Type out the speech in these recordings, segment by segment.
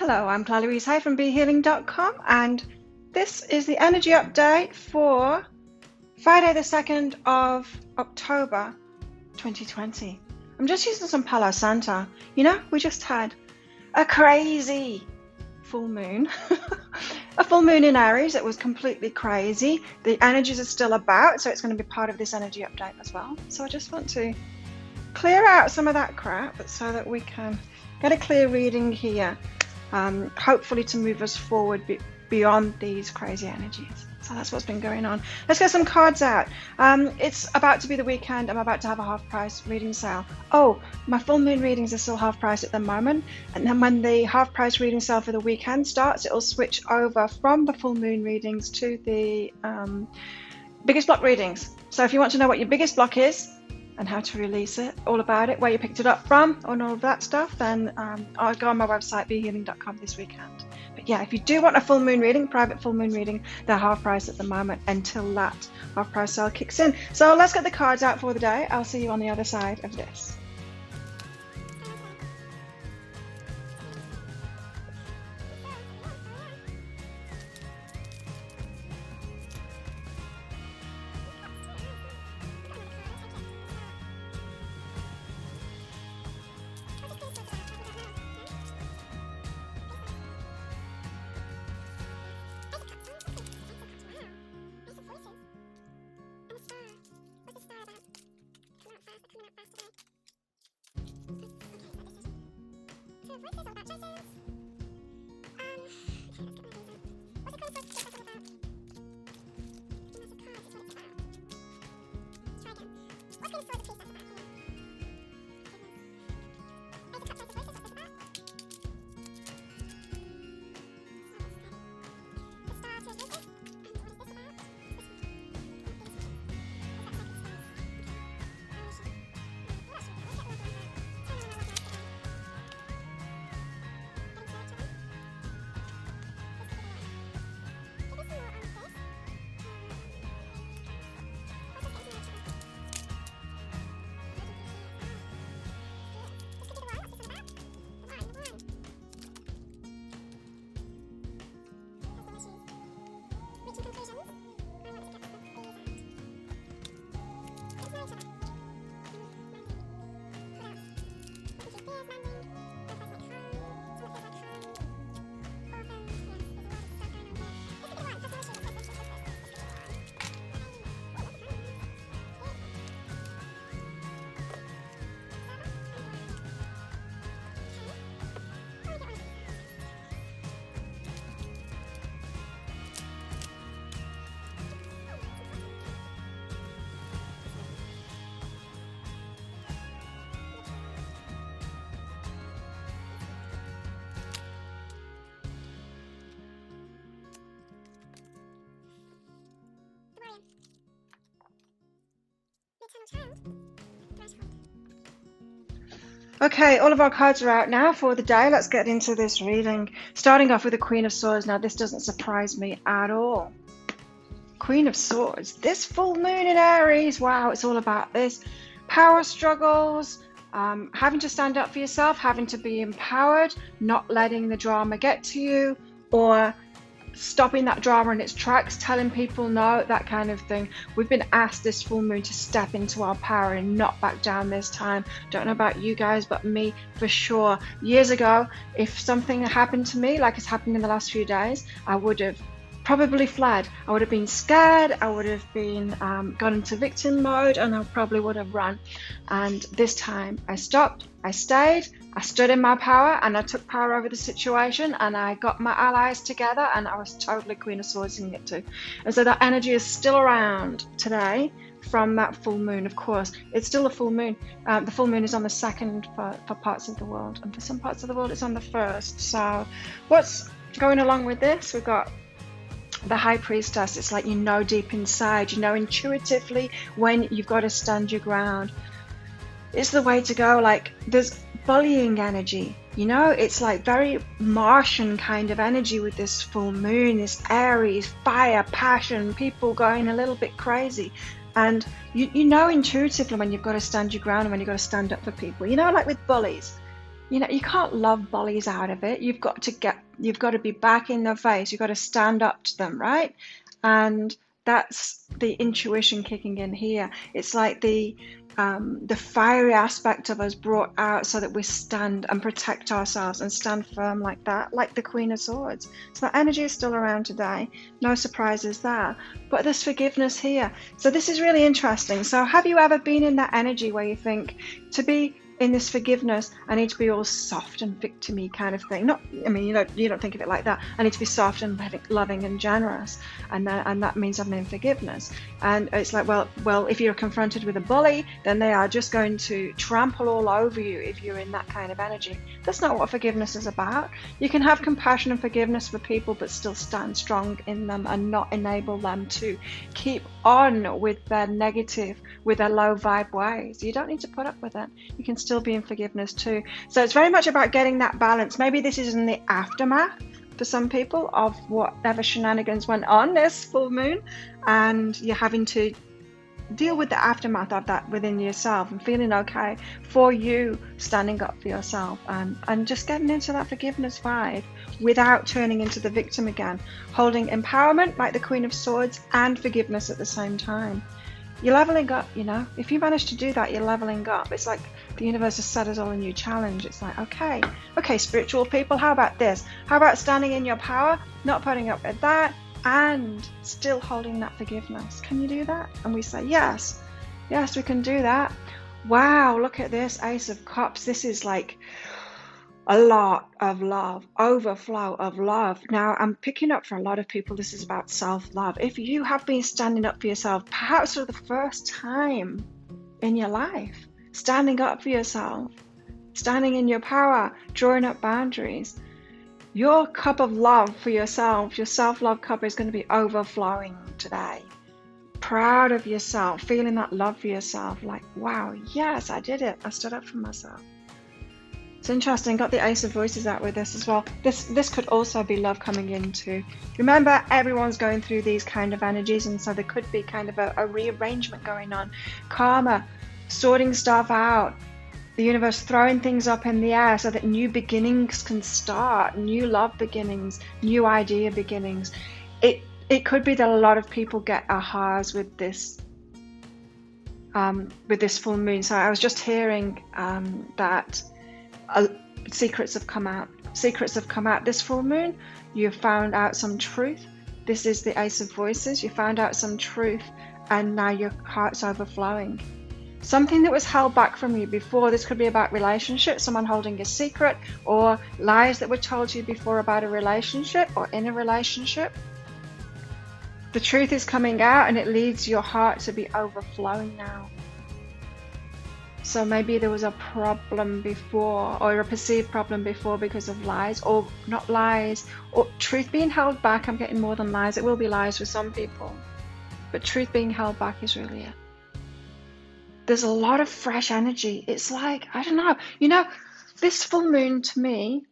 Hello, I'm Claire Louise Hay from BeHealing.com, and this is the energy update for Friday the 2nd of October 2020. I'm just using some Palo Santo. You know, we just had a crazy full moon, a full moon in Aries. It was completely crazy. The energies are still about, so it's going to be part of this energy update as well. So I just want to clear out some of that crap so that we can get a clear reading here. Hopefully to move us forward beyond these crazy energies. So that's what's been going on. Let's get some cards out. It's about to be the weekend. I'm about to have a half price reading sale. Oh, my full moon readings are still half price at the moment. And then when the half price reading sale for the weekend starts, it'll switch over from the full moon readings to the biggest block readings. So if you want to know what your biggest block is, and how to release it, all about it, where you picked it up from, and all of that stuff, then I'll go on my website, BeHealing.com, this weekend. But yeah, if you do want a full moon reading, private full moon reading, they're half price at the moment until that half price sale kicks in. So let's get the cards out for the day. I'll see you on the other side of this. Okay, all of our cards are out now for the day. Let's get into this reading. Starting off with the Queen of Swords. Now, this doesn't surprise me at all. Queen of Swords. This full moon in Aries. Wow, it's all about this. Power struggles, having to stand up for yourself, having to be empowered, not letting the drama get to you, or stopping that drama in its tracks, telling people no, that kind of thing. We've been asked this full moon to step into our power and not back down this time. Don't know about you guys, but me for sure. Years ago, if something happened to me like it's happened in the last few days, I would have probably fled. I would have been scared. I would have been gone into victim mode, and I probably would have run. And this time I stopped, I stayed, I stood in my power, and I took power over the situation, and I got my allies together, and I was totally Queen of Swords in it too. And so that energy is still around today from that full moon. Of course, it's still a full moon. The full moon is on the 2nd for parts of the world, and for some parts of the world it's on the 1st. So what's going along with this? We've got the High Priestess. It's like, you know, deep inside, you know intuitively when you've got to stand your ground. It's the way to go. Like, there's bullying energy, you know, it's like very Martian kind of energy with this full moon, this Aries, fire, passion, people going a little bit crazy. And you know intuitively when you've got to stand your ground and when you've got to stand up for people, you know, like with bullies. you can't love bullies out of it. You've got to be back in their face. You've got to stand up to them, right? And that's the intuition kicking in here. It's like the fiery aspect of us brought out so that we stand and protect ourselves and stand firm like that, like the Queen of Swords. So that energy is still around today. No surprises there. But there's forgiveness here. So this is really interesting. So have you ever been in that energy where you think, to be in this forgiveness, I need to be all soft and victim-y kind of thing? You don't think of it like that. I need to be soft and loving and generous, and that means I'm in forgiveness. And it's like, well, if you're confronted with a bully, then they are just going to trample all over you if you're in that kind of energy. That's not what forgiveness is about. You can have compassion and forgiveness for people, but still stand strong in them and not enable them to keep on with their negative, with their low vibe ways. You don't need to put up with it. You can still be in forgiveness too. So it's very much about getting that balance. Maybe this is in the aftermath for some people of whatever shenanigans went on this full moon, and you're having to deal with the aftermath of that within yourself and feeling okay for you, standing up for yourself and just getting into that forgiveness vibe without turning into the victim again, holding empowerment like the Queen of Swords and forgiveness at the same time. You're leveling up, if you manage to do that, you're leveling up. It's like the universe has set us all a new challenge. It's like, okay, spiritual people, how about this? How about standing in your power, not putting up with that, and still holding that forgiveness? Can you do that? And we say, yes, we can do that. Wow, look at this Ace of Cups. This is like a lot of love, overflow of love. Now, I'm picking up for a lot of people, this is about self-love. If you have been standing up for yourself, perhaps for the first time in your life, standing up for yourself, standing in your power, drawing up boundaries, your cup of love for yourself, your self-love cup is going to be overflowing today. Proud of yourself, feeling that love for yourself, like, wow, yes, I did it. I stood up for myself. It's interesting, got the Ace of Voices out with this as well. This could also be love coming in too. Remember, everyone's going through these kind of energies, and so there could be kind of a rearrangement going on. Karma, sorting stuff out. The universe throwing things up in the air so that new beginnings can start, new love beginnings, new idea beginnings. It could be that a lot of people get ahas with this full moon. So I was just hearing that secrets have come out. Secrets have come out this full moon. You found out some truth. This is the Ace of Voices. You found out some truth, and now your heart's overflowing. Something that was held back from you before. This could be about relationships, someone holding a secret, or lies that were told to you before about a relationship or in a relationship. The truth is coming out, and it leads your heart to be overflowing now. So maybe there was a problem before, or a perceived problem before, because of lies, or not lies, or truth being held back. I'm getting more than lies. It will be lies for some people, but truth being held back is really it. There's a lot of fresh energy. It's like, I don't know, this full moon to me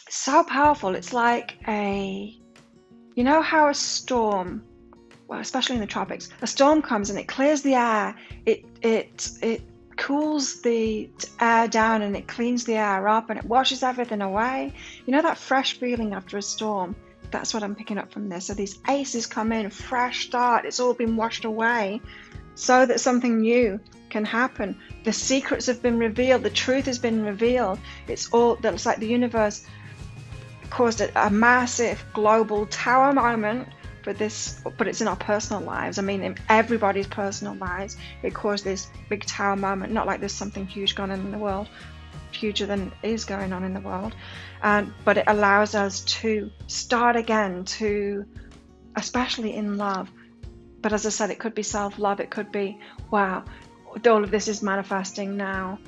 is so powerful. It's like how a storm, well, especially in the tropics, a storm comes and it clears the air. It cools the air down, and it cleans the air up, and it washes everything away. That fresh feeling after a storm. That's what I'm picking up from this. So these aces come in, fresh start. It's all been washed away, so that something new can happen. The secrets have been revealed. The truth has been revealed. It's like the universe caused a massive global tower moment for this, but it's in our personal lives. I mean, in everybody's personal lives, it caused this big tower moment. Not like there's something huge going on in the world, huger than is going on in the world, but it allows us to start again, especially in love. But as I said, it could be self-love. It could be, wow, all of this is manifesting now.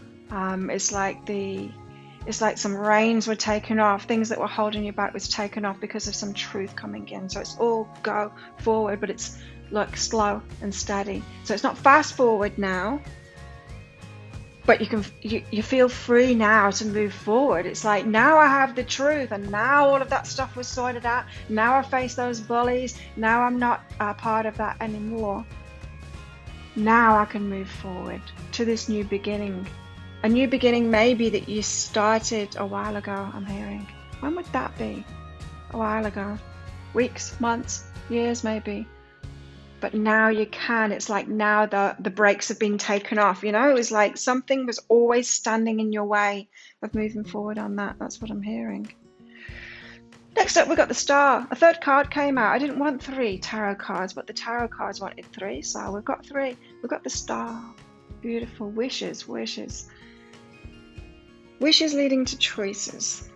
It's like some reins were taken off. Things that were holding you back was taken off because of some truth coming in. So it's all go forward, but it's like slow and steady. So it's not fast forward now, but you feel free now to move forward. It's like, now I have the truth, and now all of that stuff was sorted out. Now I face those bullies. Now I'm not a part of that anymore. Now I can move forward to this new beginning. A new beginning maybe that you started a while ago, I'm hearing. When would that be? A while ago. Weeks, months, years maybe. But now you can. It's like now the brakes have been taken off, you know? It was like something was always standing in your way of moving forward on that. That's what I'm hearing. Next up, we got the Star. A third card came out. I didn't want 3 tarot cards, but the tarot cards wanted 3, so we've got 3. We've got the Star. Beautiful. Wishes, wishes. Wishes leading to choices.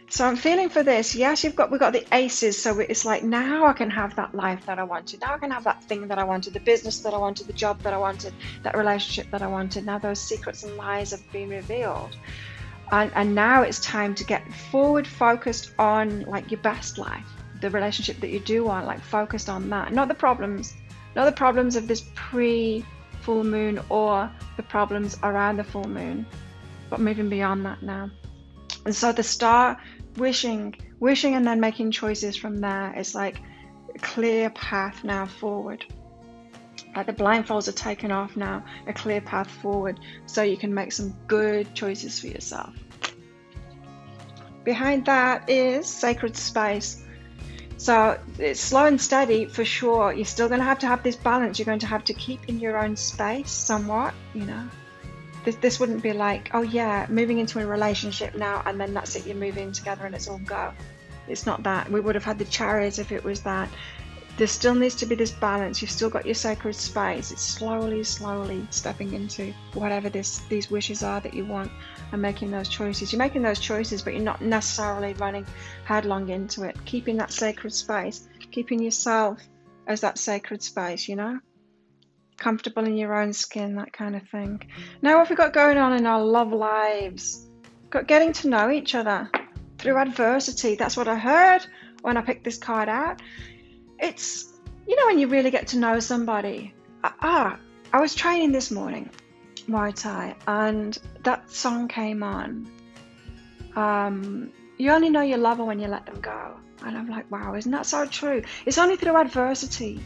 So I'm feeling for this. Yes, we've got the aces. So it's like now I can have that life that I wanted. Now I can have that thing that I wanted, the business that I wanted, the job that I wanted, that relationship that I wanted. Now those secrets and lies have been revealed. And now it's time to get forward focused on like your best life, the relationship that you do want, like focused on that. Not the problems of this pre-full moon or the problems around the full moon, but moving beyond that now. And so the Star, wishing and then making choices from there. It's like a clear path now forward. Like the blindfolds are taken off now, a clear path forward so you can make some good choices for yourself. Behind that is sacred space. So it's slow and steady for sure. You're still going to have this balance. You're going to have to keep in your own space somewhat, you know. This wouldn't be like, oh yeah, moving into a relationship now and then that's it, you're moving together and it's all go. It's not that. We would have had the Chariot if it was that. There still needs to be this balance. You've still got your sacred space. It's slowly stepping into whatever these wishes are that you want and making those choices. You're making those choices, but you're not necessarily running headlong into it. Keeping that sacred space, keeping yourself as that sacred space, you know? Comfortable in your own skin, that kind of thing. Now what have we got going on in our love lives? Got getting to know each other through adversity. That's what I heard when I picked this card out. It's, you know, when you really get to know somebody. I was training this morning, Muay Thai, and that song came on. You only know your lover when you let them go. And I'm like, wow, isn't that so true? It's only through adversity.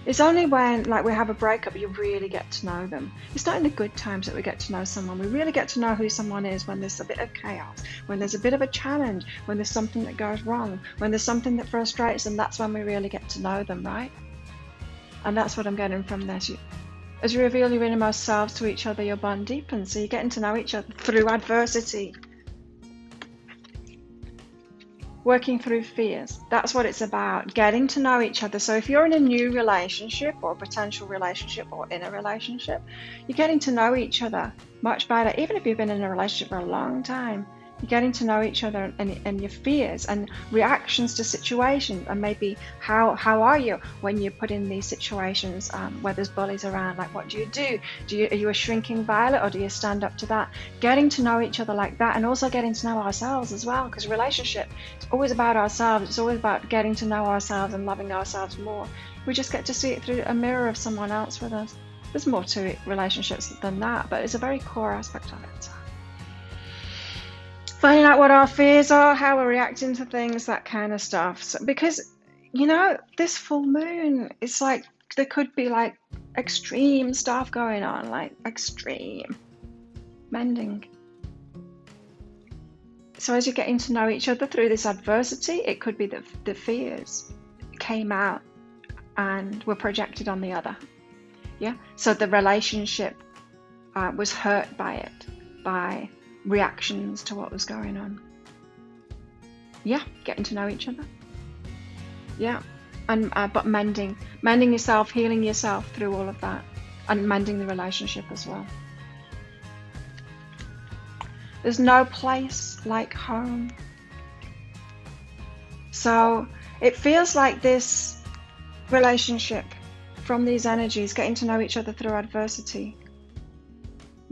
It's only when, like, we have a breakup, you really get to know them. It's not in the good times that we get to know someone. We really get to know who someone is when there's a bit of chaos, when there's a bit of a challenge, when there's something that goes wrong, when there's something that frustrates them. That's when we really get to know them, right? And that's what I'm getting from this. As you reveal your innermost selves to each other, your bond deepens. So you're getting to know each other through adversity. Working through fears. That's what it's about, getting to know each other. So if you're in a new relationship or potential relationship or in a relationship, you're getting to know each other much better. Even if you've been in a relationship for a long time, you're getting to know each other and your fears and reactions to situations, and maybe how are you when you put in these situations where there's bullies around. Like, what do you do? Are you a shrinking violet, or do you stand up to that? Getting to know each other like that, and also getting to know ourselves as well, because relationship is always about ourselves. It's always about getting to know ourselves and loving ourselves more. We just get to see it through a mirror of someone else with us. There's more to it, relationships, than that, but it's a very core aspect of it. Finding out what our fears are, how we're reacting to things, that kind of stuff. So, because, you know, this full moon, it's like there could be like extreme stuff going on, like extreme mending. So as you're getting to know each other through this adversity, it could be that the fears came out and were projected on the other. Yeah. So the relationship was hurt by it, by reactions to what was going on. Yeah, getting to know each other. Yeah, and but mending yourself, healing yourself through all of that, and mending the relationship as well. There's no place like home. So it feels like this relationship, from these energies, getting to know each other through adversity.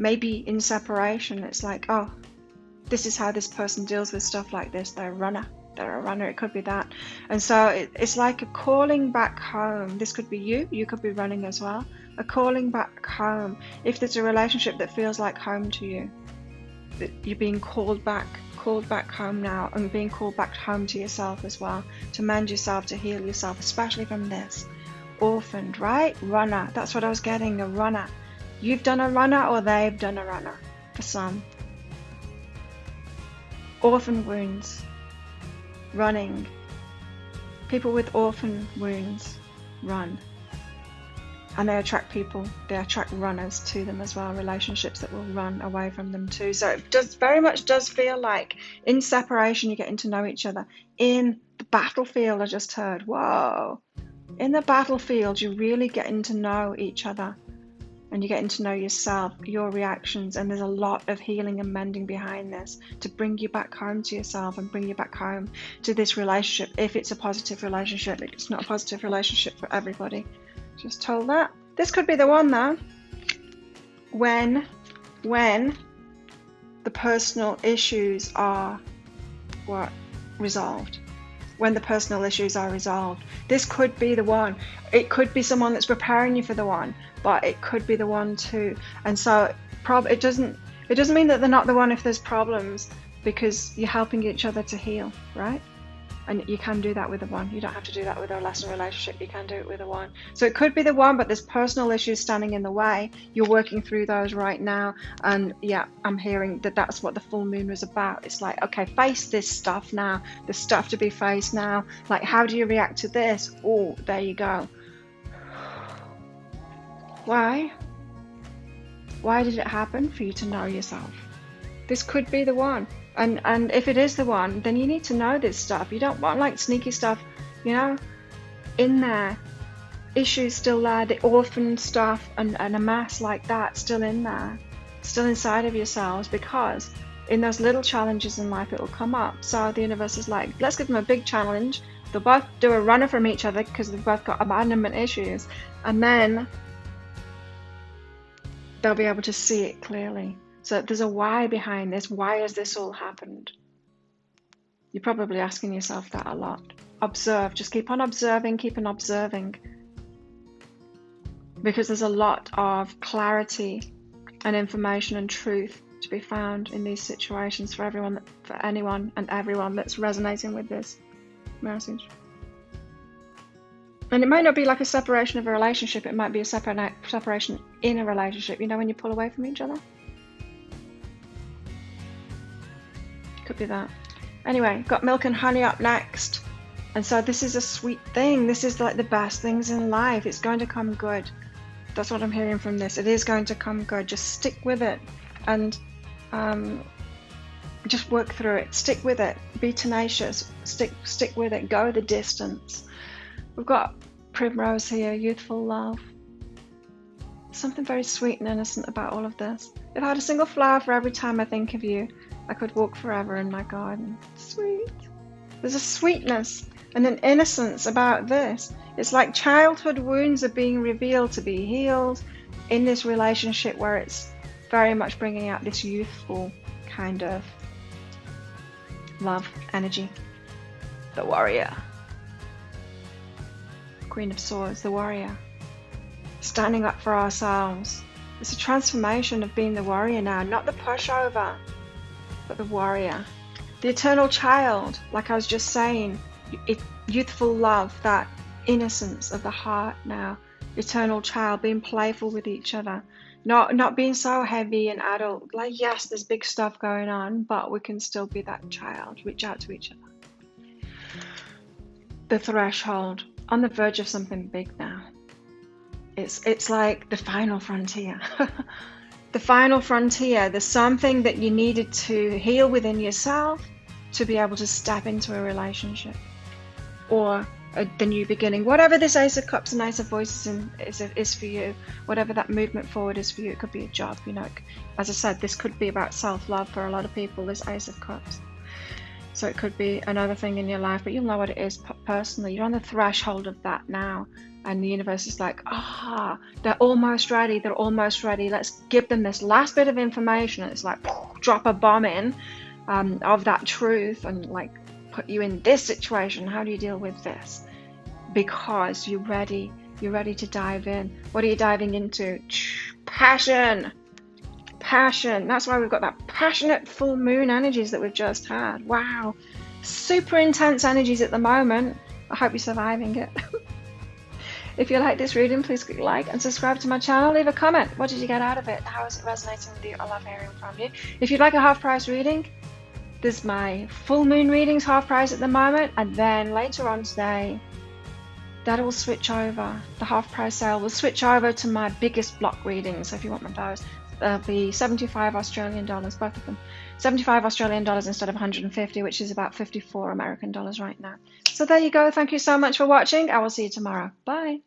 Maybe in separation, it's like, oh, this is how this person deals with stuff like this. They're a runner. It could be that. And so it's like a calling back home. This could be you could be running as well. A calling back home. If there's a relationship that feels like home to you, that you're being called back home now, and being called back home to yourself as well, to mend yourself, to heal yourself, especially from this. Orphaned, right? Runner. That's what I was getting, a runner. You've done a runner, or they've done a runner. for some. Orphan wounds, running. People with orphan wounds run. And they attract people, they attract runners to them as well, relationships that will run away from them too. So it very much does feel like in separation you're getting to know each other. In the battlefield, I just heard, whoa. In the battlefield, you're really getting to know each other. And you're getting to know yourself, your reactions, and there's a lot of healing and mending behind this to bring you back home to yourself and bring you back home to this relationship, if it's a positive relationship. It's not a positive relationship for everybody. Just told that. This could be the one though. When the personal issues are resolved. When the personal issues are resolved. This could be the one. It could be someone that's preparing you for the one, but it could be the one too. And so it doesn't mean that they're not the one if there's problems, because you're helping each other to heal, right? And you can do that with the one. You don't have to do that with a lesson relationship. You can do it with the one. So it could be the one, but there's personal issues standing in the way. You're working through those right now. And yeah, I'm hearing that that's what the full moon was about. It's like, okay, face this stuff now. There's stuff to be faced now. Like, how do you react to this? Oh, there you go. Why? Why did it happen? For you to know yourself. This could be the one. And if it is the one, then you need to know this stuff. You don't want like sneaky stuff, you know, in there. Issues still there, the orphan stuff and a mess like that still in there, still inside of yourselves, because in those little challenges in life it will come up. So the universe is like, let's give them a big challenge. They'll both do a runner from each other because they've both got abandonment issues, and then they'll be able to see it clearly. So there's a why behind this. Why has this all happened? You're probably asking yourself that a lot. Observe. Just keep on observing. Keep on observing. Because there's a lot of clarity and information and truth to be found in these situations for everyone, for anyone and everyone that's resonating with this message. And it might not be like a separation of a relationship. It might be a separation in a relationship. You know, when you pull away from each other. Could be that. Anyway, got milk and honey up next. And so this is a sweet thing. This is like the best things in life. It's going to come good. That's what I'm hearing from this. It is going to come good. Just stick with it and just work through it. Stick with it. Be tenacious. Stick with it. Go the distance. We've got primrose here, youthful love. Something very sweet and innocent about all of this. If I had a single flower for every time I think of you, I could walk forever in my garden. Sweet. There's a sweetness and an innocence about this. It's like childhood wounds are being revealed to be healed in this relationship where it's very much bringing out this youthful kind of love energy. The warrior. Queen of Swords, the warrior. Standing up for ourselves. It's a transformation of being the warrior now, not the pushover, but the warrior. The eternal child, like I was just saying, youthful love, that innocence of the heart now. Eternal child, being playful with each other. Not being so heavy and adult. Like, yes, there's big stuff going on, but we can still be that child. Reach out to each other. The threshold, on the verge of something big now. It's like the final frontier. The final frontier. There's something that you needed to heal within yourself to be able to step into a relationship or the new beginning. Whatever this Ace of Cups and Ace of Voices is for you, whatever that movement forward is for you. It could be a job, you know. As I said, this could be about self-love for a lot of people, this Ace of Cups. So it could be another thing in your life, but you'll know what it is personally. You're on the threshold of that now. And the universe is like, they're almost ready. They're almost ready. Let's give them this last bit of information. It's like, drop a bomb in of that truth and like put you in this situation. How do you deal with this? Because you're ready. You're ready to dive in. What are you diving into? Passion. Passion. That's why we've got that passionate full moon energies that we've just had. Wow. Super intense energies at the moment. I hope you're surviving it. If you like this reading, please click like and subscribe to my channel. Leave a comment. What did you get out of it? How is it resonating with you? I love hearing from you. If you'd like a half price reading, there's my full moon readings half price at the moment, and then later on today that will switch over. The half price sale will switch over to my biggest block readings. So if you want those, they'll be 75 Australian dollars, both of them. 75 Australian dollars instead of 150, which is about 54 American dollars right now. So there you go. Thank you so much for watching. I will see you tomorrow. Bye.